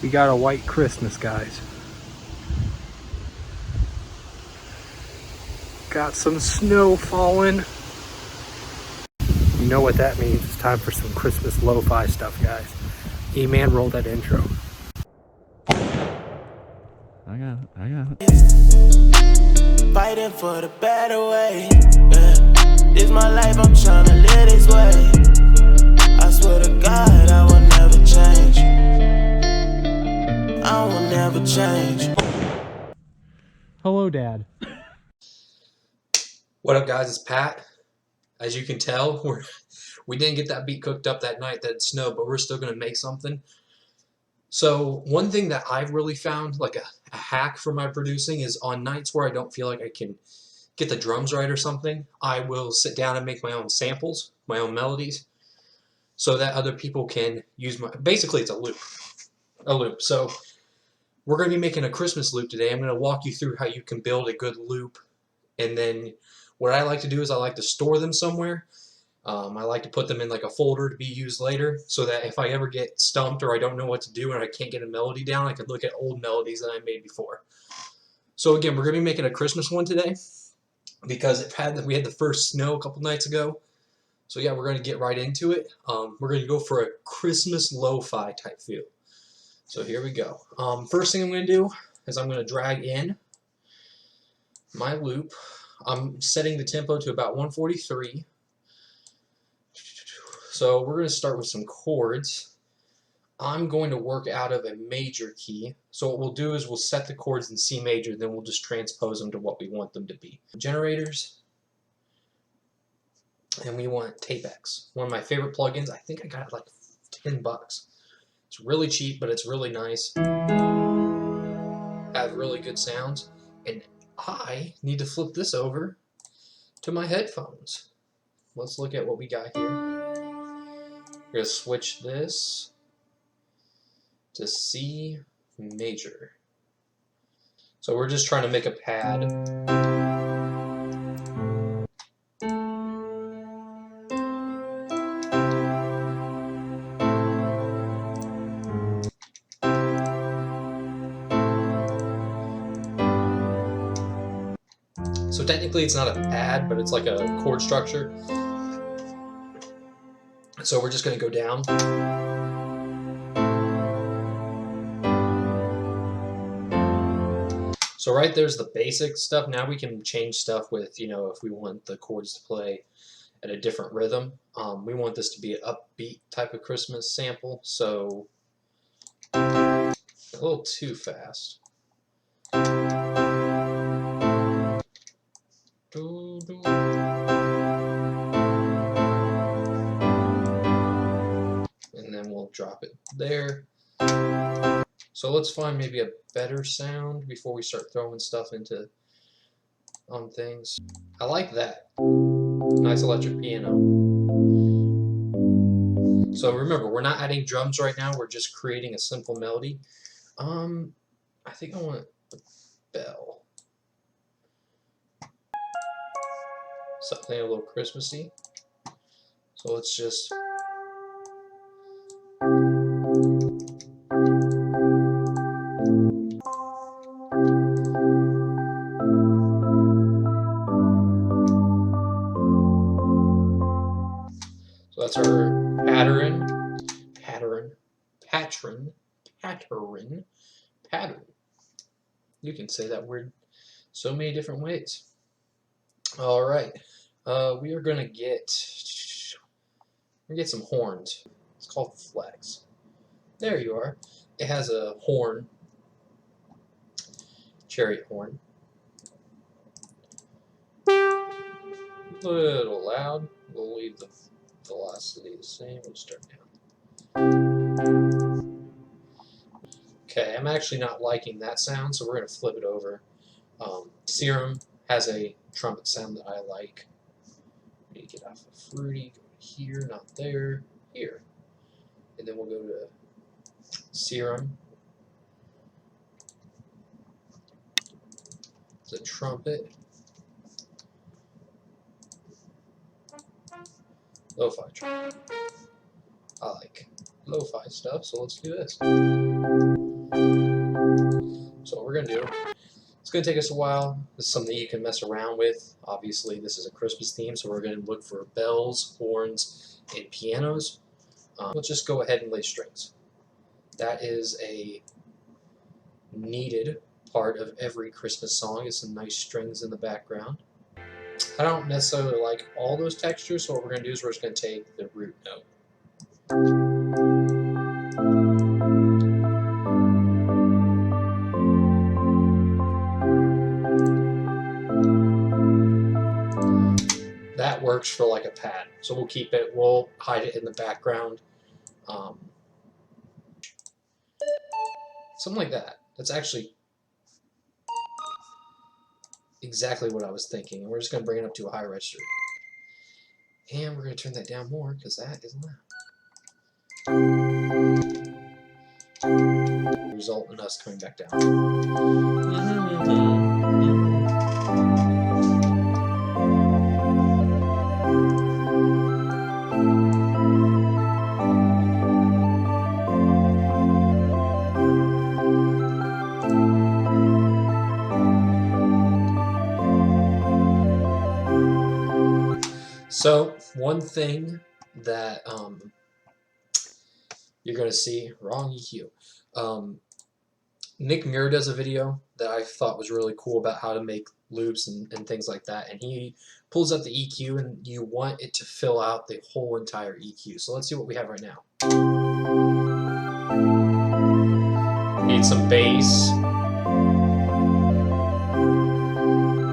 We got a white Christmas, guys. Got some snow falling. You know what that means. It's time for some Christmas lo-fi stuff, guys. E-Man, roll that intro. I got it. Fighting for the better way. Yeah. This my life, I'm trying to live this way. I swear to God, I will never change. I will never change. Hello, Dad. What up, guys? It's Pat. As you can tell, we didn't get that beat cooked up that night that it snowed, but we're still going to make something. So one thing that I've really found, like a hack for my producing, is on nights where I don't feel like I can get the drums right or something, I will sit down and make my own samples, my own melodies, so that other people can use my... Basically, it's a loop. A loop. So we're going to be making a Christmas loop today. I'm going to walk you through how you can build a good loop, and then what I like to do is I like to store them somewhere. I like to put them in like a folder to be used later, so that if I ever get stumped or I don't know what to do and I can't get a melody down, I can look at old melodies that I made before. So again, we're going to be making a Christmas one today because we had the first snow a couple nights ago. So yeah, we're going to get right into it. We're going to go for a Christmas lo-fi type feel. So here we go. First thing I'm going to do is I'm going to drag in my loop. I'm setting the tempo to about 143. So we're going to start with some chords. I'm going to work out of a major key. So what we'll do is we'll set the chords in C major, then we'll just transpose them to what we want them to be. Generators. And we want Tapex. One of my favorite plugins. I think I got it like $10. It's really cheap, but it's really nice. Have really good sounds. And I need to flip this over to my headphones. Let's look at what we got here. We're going to switch this to C major. So we're just trying to make a pad. So technically it's not a pad, but it's like a chord structure. So we're just going to go down. So right there's the basic stuff. Now we can change stuff with, you know, if we want the chords to play at a different rhythm. We want this to be an upbeat type of Christmas sample, so a little too fast. And then we'll drop it there. So let's find maybe a better sound before we start throwing stuff into things. I like that. Nice electric piano. So remember, we're not adding drums right now, we're just creating a simple melody. I think I want a bell. Something a little Christmassy. So let's just... So that's our pattern. You can say that word so many different ways. All right, we are gonna get some horns. It's called flex. There you are. It has a horn, chariot horn. A little loud. We'll leave the velocity the same. We'll start down. Okay, I'm actually not liking that sound, so we're going to flip it over. Serum has a trumpet sound that I like. Need to get off of Fruity, go to here, not there, here. And then we'll go to Serum. It's a trumpet. Lo-fi trumpet. I like. lo-fi stuff, so let's do this. So what we're gonna do, it's gonna take us a while. This is something you can mess around with. Obviously, this is a Christmas theme, so we're gonna look for bells, horns, and pianos. Let's just go ahead and lay strings. That is a needed part of every Christmas song, is some nice strings in the background. I don't necessarily like all those textures, so what we're gonna do is we're just gonna take the root note. That works for like a pad, so we'll keep it, we'll hide it in the background. Something like that. That's actually exactly what I was thinking. And we're just going to bring it up to a high register. And we're going to turn that down more because that is loud. Result in us coming back down. So one thing that you're going to see, wrong EQ. Nick Muir does a video that I thought was really cool about how to make loops and things like that. And he pulls up the EQ and you want it to fill out the whole entire EQ. So let's see what we have right now. Need some bass.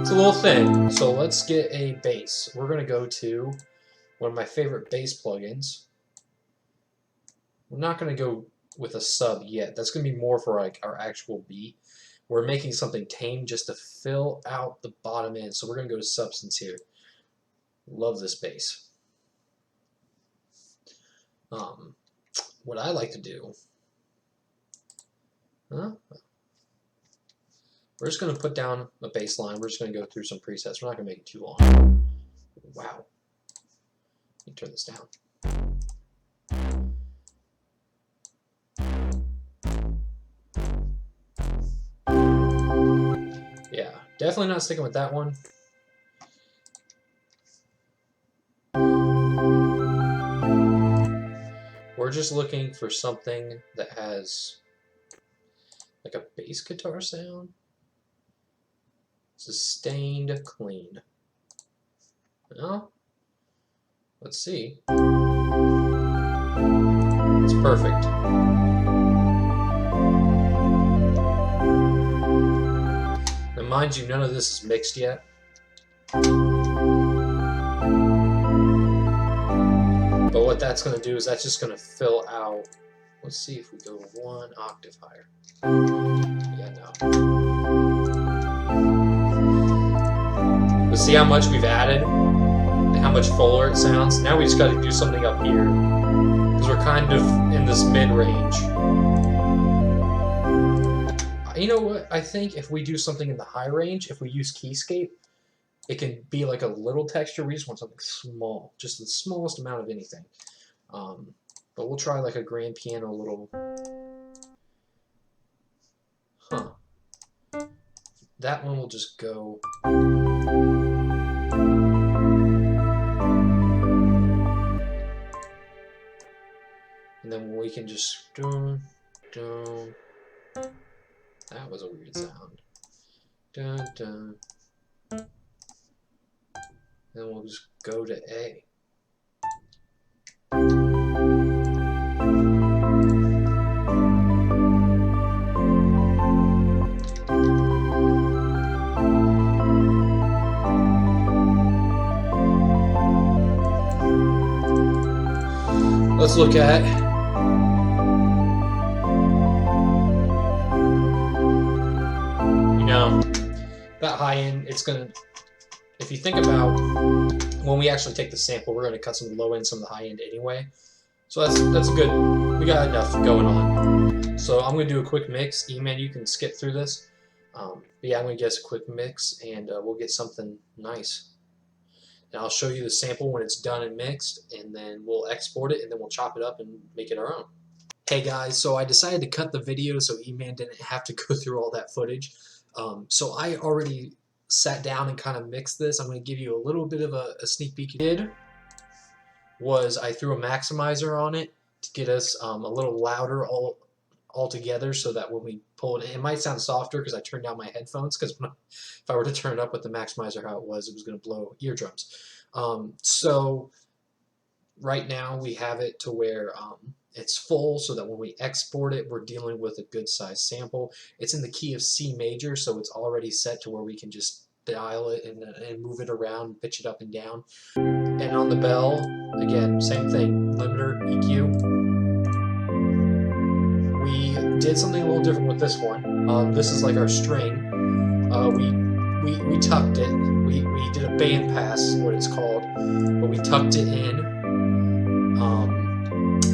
It's a little thin, so let's get a bass. We're going to go to one of my favorite bass plugins. We're not going to go with a sub yet. That's going to be more for like our actual beat. We're making something tame just to fill out the bottom end, so we're going to go to Substance here. Love this bass. What I like to do, we're just going to put down a bass line. We're just going to go through some presets. We're not going to make it too long. Wow. Let me turn this down. Yeah, definitely not sticking with that one. We're just looking for something that has like a bass guitar sound. Sustained clean. Well, let's see. It's perfect. Now, mind you, none of this is mixed yet. But what that's going to do is that's just going to fill out. Let's see if we go one octave higher. Yeah, no. But see how much we've added and how much fuller it sounds? Now we just got to do something up here because we're kind of in this mid-range. You know what? I think if we do something in the high range, if we use Keyscape, it can be like a little texture. We just want something small, just the smallest amount of anything. But we'll try like a grand piano little. That one will just go. And then we can just dun, dun. That was a weird sound. Dun, dun. Then we'll just go to A. Let's look at that high end. It's gonna, if you think about when we actually take the sample, we're gonna cut some of the low end, some of the high end anyway. So that's good. We got enough going on. So I'm gonna do a quick mix. E-Man, you can skip through this. But yeah, I'm gonna get us a quick mix, and we'll get something nice. And I'll show you the sample when it's done and mixed, and then we'll export it, and then we'll chop it up and make it our own. Hey guys, so I decided to cut the video so E-Man didn't have to go through all that footage. So I already sat down and kind of mixed this. I'm going to give you a little bit of a sneak peek. What I did was I threw a maximizer on it to get us a little louder all together, so that when we pull it might sound softer because I turned down my headphones, because if I were to turn it up with the maximizer how it was going to blow eardrums. So right now we have it to where it's full, so that when we export it, we're dealing with a good size sample. It's in the key of C major, so it's already set to where we can just dial it and move it around, pitch it up and down. And on the bell, again, same thing, limiter, EQ. We did something a little different with this one. This is like our string. We tucked it. We did a band pass, what it's called, but we tucked it in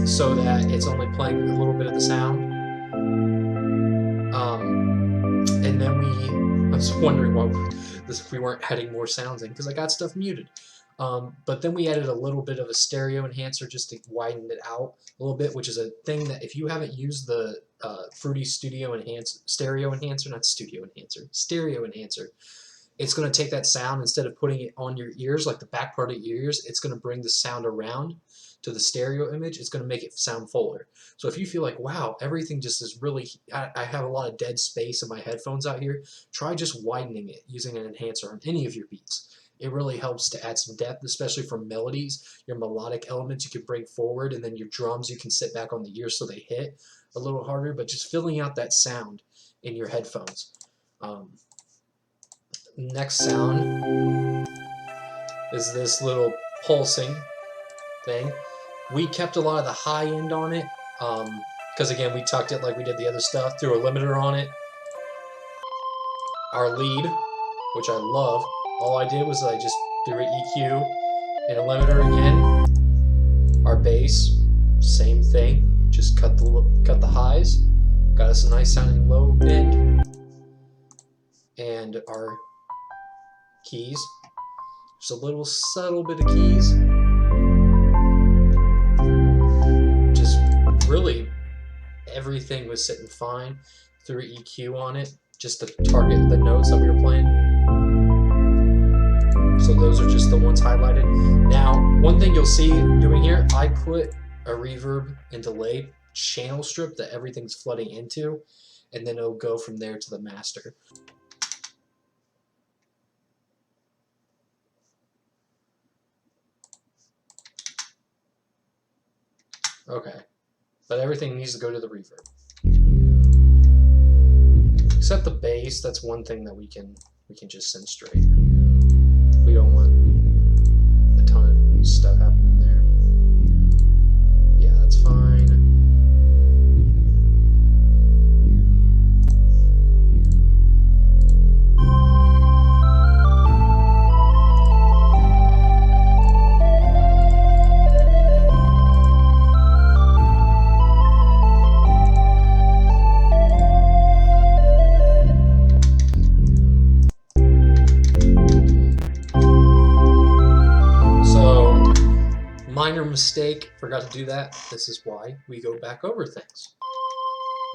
so that it's only playing a little bit of the sound. And then I was wondering why we weren't adding more sounds in, because I got stuff muted. But then we added a little bit of a stereo enhancer just to widen it out a little bit, which is a thing that if you haven't used the Fruity stereo enhancer, it's going to take that sound, instead of putting it on your ears, like the back part of your ears, it's going to bring the sound around to the stereo image. It's going to make it sound fuller. So if you feel like, wow, everything just is really, I have a lot of dead space in my headphones out here, try just widening it using an enhancer on any of your beats. It really helps to add some depth, especially for melodies. Your melodic elements you can bring forward, and then your drums you can sit back on the ears so they hit a little harder, but just filling out that sound in your headphones. Next sound is this little pulsing thing. We kept a lot of the high end on it because again, we tucked it like we did the other stuff, threw a limiter on it. Our lead, which I love, all I did was I just threw an EQ and a limiter again. Our bass, same thing, just cut the highs, got us a nice sounding low end. And our keys, just a little subtle bit of keys. Just really everything was sitting fine. Threw EQ on it just to target the notes that we were playing. So those are just the ones highlighted. Now, one thing you'll see doing here, I put a reverb and delay channel strip that everything's flooding into, and then it'll go from there to the master. Okay, but everything needs to go to the reverb. Except the bass, that's one thing that we can just send straight. We don't want a ton of stuff happening there. Yeah, that's fine. Minor mistake, forgot to do that. This is why we go back over things.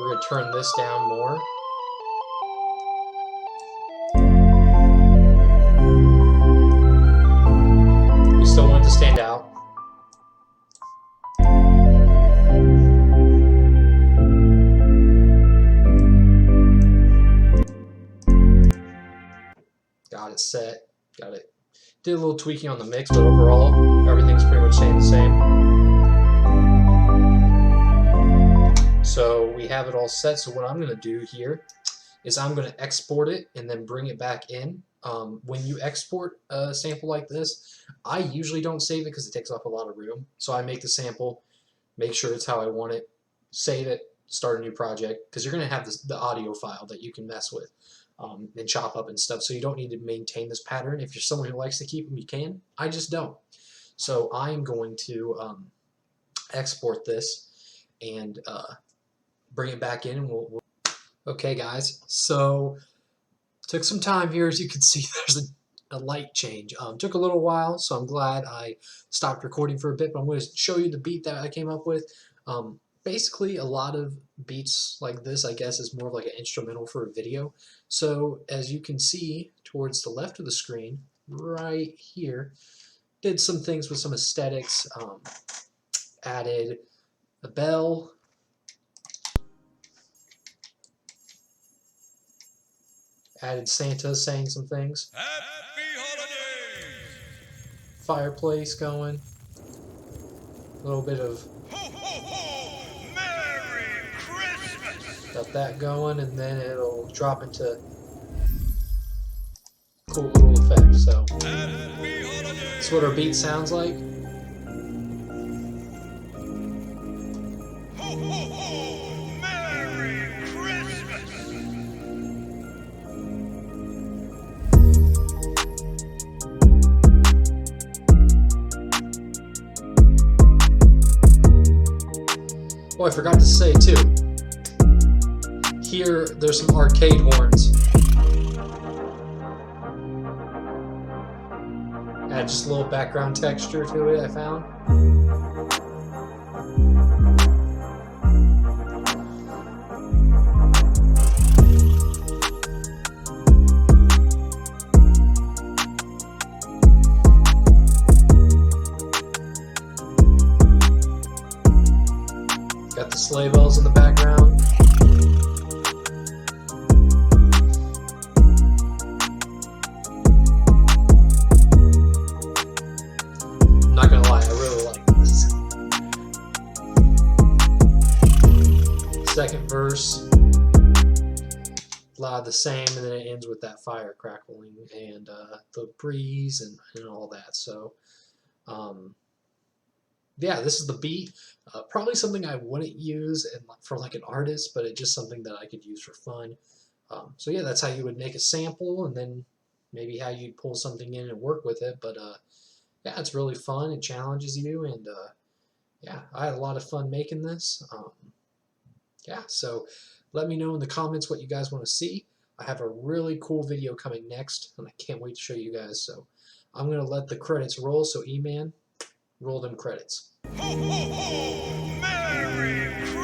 We're going to turn this down more. We still want it to stand out. Got it set. Got it. Did a little tweaking on the mix, but overall, everything's pretty much staying the same. So we have it all set. So what I'm going to do here is I'm going to export it and then bring it back in. When you export a sample like this, I usually don't save it because it takes up a lot of room. So I make the sample, make sure it's how I want it, save it, start a new project, because you're going to have the audio file that you can mess with. And chop up and stuff, so you don't need to maintain this pattern. If you're someone who likes to keep them, you can. I just don't. So I'm going to export this and bring it back in, and we'll... Okay guys, so took some time here. As you can see, there's a light change. Took a little while, so I'm glad I stopped recording for a bit, but I'm going to show you the beat that I came up with. basically a lot of beats like this, I guess, is more of like an instrumental for a video. So as you can see towards the left of the screen, right here, did some things with some aesthetics, added a bell, added Santa saying some things, Happy holidays! fireplace going, a little bit of Ho, ho, ho! Merry Christmas! got that going, and then it'll drop into cool little effect. So Happy holidays! that's what our beat sounds like. Ho, ho, ho! Merry Christmas! Oh, I forgot to say too. Here, there's some arcade horns. Add just a little background texture to it, I found. Got the sleigh bells in the background. I'm not gonna lie, I really like this. Second verse, a lot of the same, and then it ends with that fire crackling and the breeze and all that. So, yeah, this is the beat. Probably something I wouldn't use for like an artist, but it's just something that I could use for fun. So yeah, that's how you would make a sample, and then maybe how you'd pull something in and work with it. But yeah, it's really fun. It challenges you, and yeah, I had a lot of fun making this. Yeah, so let me know in the comments what you guys want to see. I have a really cool video coming next, and I can't wait to show you guys. So I'm gonna let the credits roll. So E-Man, roll them credits. Ho, ho, ho! Merry Christmas!